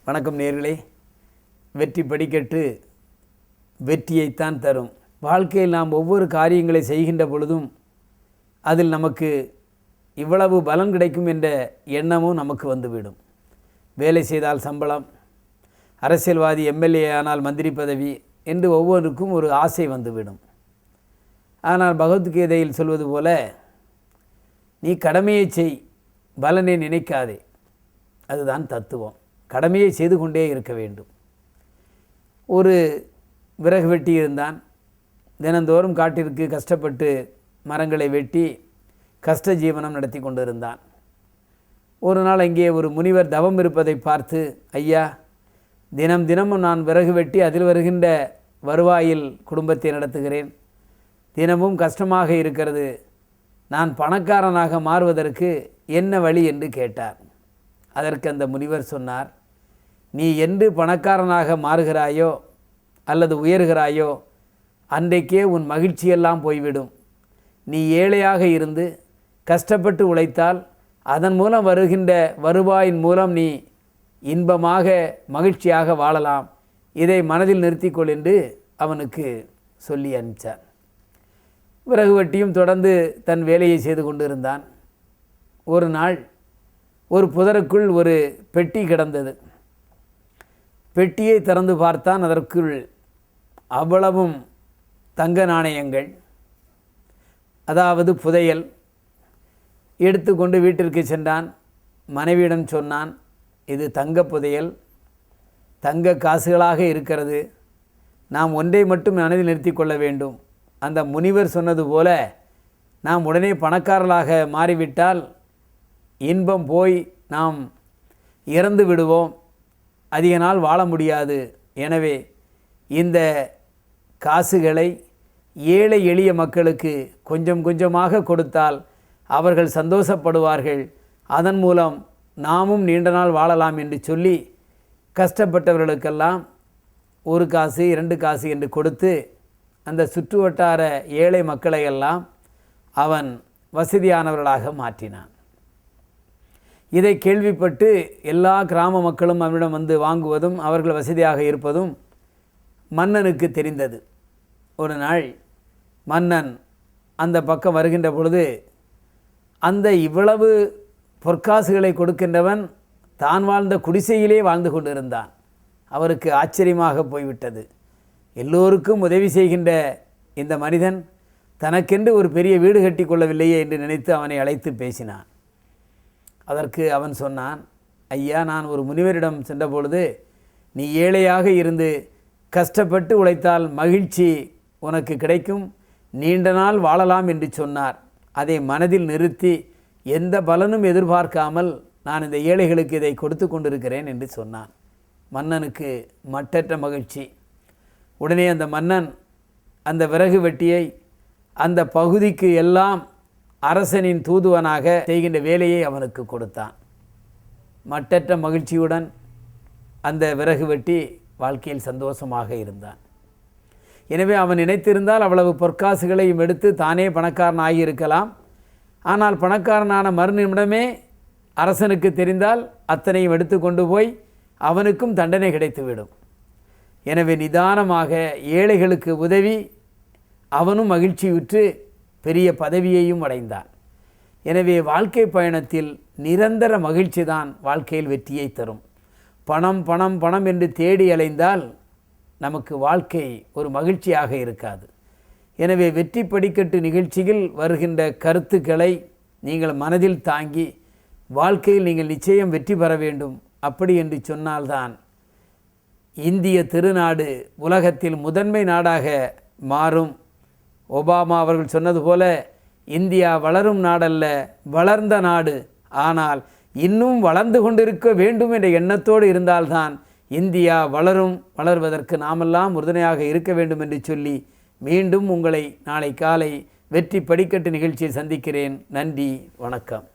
வணக்கம் நேயர்களே. வெற்றி படிக்கட்டு வெற்றியைத்தான் தரும். வாழ்க்கையில் நாம் ஒவ்வொரு காரியங்களை செய்கின்ற பொழுதும் அதில் நமக்கு இவ்வளவு பலன் கிடைக்கும் என்ற எண்ணமும் நமக்கு வந்துவிடும். வேலை செய்தால் சம்பளம், அரசியல்வாதி எம்எல்ஏ ஆனால் மந்திரி பதவி என்று ஒவ்வொருக்கும் ஒரு ஆசை வந்துவிடும். ஆனால் பகவத்கீதையில் சொல்வது போல, நீ கடமையை செய், பலனை நினைக்காதே. அதுதான் தத்துவம். கடமையை செய்து கொண்டே இருக்க வேண்டும். ஒரு விறகு வெட்டி இருந்தான். தினந்தோறும் காட்டிற்கு கஷ்டப்பட்டு மரங்களை வெட்டி கஷ்ட ஜீவனம் நடத்தி கொண்டு இருந்தான். ஒரு நாள் அங்கே ஒரு முனிவர் தவம் இருப்பதை பார்த்து, ஐயா, தினமும் நான் விறகு வெட்டி அதில் வருகின்ற வருவாயில் குடும்பத்தை நடத்துகிறேன். தினமும் கஷ்டமாக இருக்கிறது. நான் பணக்காரனாக மாறுவதற்கு என்ன வழி என்று கேட்டார். அதற்கு அந்த முனிவர் சொன்னார், நீ என்று பணக்காரனாக மாறுகிறாயோ அல்லது உயர்கிறாயோ அன்றைக்கே உன் மகிழ்ச்சியெல்லாம் போய்விடும். நீ ஏழையாக இருந்து கஷ்டப்பட்டு உழைத்தால் அதன் மூலம் வருகின்ற வருவாயின் மூலம் நீ இன்பமாக மகிழ்ச்சியாக வாழலாம். இதை மனதில் நிறுத்திக்கொள் என்று அவனுக்கு சொல்லி அனுப்பிச்சார். விறகு வெட்டியும் தொடர்ந்து தன் வேலையை செய்து கொண்டிருந்தான். ஒரு நாள் ஒரு புதருக்குள் ஒரு பெட்டி கிடந்தது. பெட்டியை திறந்து பார்த்தான். அதற்குள் அவ்வளவும் தங்க நாணயங்கள், அதாவது புதையல். எடுத்துக்கொண்டு வீட்டிற்கு சென்றான். மனைவியிடம் சொன்னான், இது தங்க புதையல், தங்க காசுகளாக இருக்கிறது. நாம் ஒன்றை மட்டும் மனதில் நிறுத்தி கொள்ள வேண்டும். அந்த முனிவர் சொன்னது போல நாம் உடனே பணக்காரர்களாக மாறிவிட்டால் இன்பம் போய் நாம் இறந்து விடுவோம், அதிக நாள் வாழ முடியாது. எனவே இந்த காசுகளை ஏழை எளிய மக்களுக்கு கொஞ்சம் கொஞ்சமாக கொடுத்தால் அவர்கள் சந்தோஷப்படுவார்கள். அதன் மூலம் நாமும் நீண்ட நாள் வாழலாம் என்று சொல்லி கஷ்டப்பட்டவர்களுக்கெல்லாம் 1 காசு 2 காசு என்று கொடுத்து அந்த சுற்று வட்டார ஏழை மக்களையெல்லாம் அவன் வசதியானவர்களாக மாற்றினான். இதை கேள்விப்பட்டு எல்லா கிராம மக்களும் அவனிடம் வந்து வாங்குவதும் அவர்கள் வசதியாக இருப்பதும் மன்னனுக்கு தெரிந்தது. ஒரு நாள் மன்னன் அந்த பக்கம் வருகின்ற பொழுது அந்த இவ்வளவு பொற்காசுகளை கொடுக்கின்றவன் தான் வாழ்ந்த குடிசையிலே வாழ்ந்து கொண்டிருந்தான். அவருக்கு ஆச்சரியமாக போய்விட்டது. எல்லோருக்கும் உதவி செய்கின்ற இந்த மனிதன் தனக்கென்று ஒரு பெரிய வீடு கட்டி கொள்ளவில்லையே என்று நினைத்து அவனை அழைத்து பேசினான். அதற்கு அவன் சொன்னான், ஐயா, நான் ஒரு முனிவரிடம் சென்றபொழுது நீ ஏழையாக இருந்து கஷ்டப்பட்டு உழைத்தால் மகிழ்ச்சி உனக்கு கிடைக்கும், நீண்ட நாள் வாழலாம் என்று சொன்னார். அதை மனதில் நிறுத்தி எந்த பலனும் எதிர்பார்க்காமல் நான் இந்த ஏழைகளுக்கு இதை கொடுத்து கொண்டிருக்கிறேன் என்று சொன்னான். மன்னனுக்கு மட்டற்ற மகிழ்ச்சி. உடனே அந்த மன்னன் அந்த விறகு வெட்டியை அந்த பகுதிக்கு எல்லாம் அரசனின் தூதுவனாக செய்கின்ற வேலையை அவனுக்கு கொடுத்தான். மட்டற்ற மகிழ்ச்சியுடன் அந்த விறகு வெட்டி வாழ்க்கையில் சந்தோஷமாக இருந்தான். எனவே அவன் நினைத்திருந்தால் அவ்வளவு பொற்காசுகளையும் எடுத்து தானே பணக்காரன் ஆகியிருக்கலாம். ஆனால் பணக்காரனான மறுநிமிடமே அரசனுக்கு தெரிந்தால் அத்தனையும் எடுத்து கொண்டு போய் அவனுக்கும் தண்டனை கிடைத்துவிடும். எனவே நிதானமாக ஏழைகளுக்கு உதவி அவனும் மகிழ்ச்சியுற்று பெரிய பதவியையும் அடைந்தான். எனவே வாழ்க்கை பயணத்தில் நிரந்தர மகிழ்ச்சி தான் வாழ்க்கையில் வெற்றியை தரும். பணம் பணம் பணம் என்று தேடி அலைந்தால் நமக்கு வாழ்க்கை ஒரு மகிழ்ச்சியாக இருக்காது. எனவே வெற்றி படிக்கட்டு நிகழ்ச்சியில் வருகின்ற கருத்துக்களை நீங்கள் மனதில் தாங்கி வாழ்க்கையில் நீங்கள் நிச்சயம் வெற்றி பெற வேண்டும். அப்படி என்று சொன்னால்தான் இந்திய திருநாடு உலகத்தில் முதன்மை நாடாக மாறும். ஒபாமா அவர்கள் சொன்னது போல, இந்தியா வளரும் நாடல்ல, வளர்ந்த நாடு. ஆனால் இன்னும் வளர்ந்து கொண்டிருக்க வேண்டும் என்ற எண்ணத்தோடு இருந்தால்தான் இந்தியா வளர்வதற்கு நாமெல்லாம் உறுதுணையாக இருக்க வேண்டும் என்று சொல்லி மீண்டும் உங்களை நாளை காலை வெற்றி படிக்கட்டு நிகழ்ச்சியை சந்திக்கிறேன். நன்றி, வணக்கம்.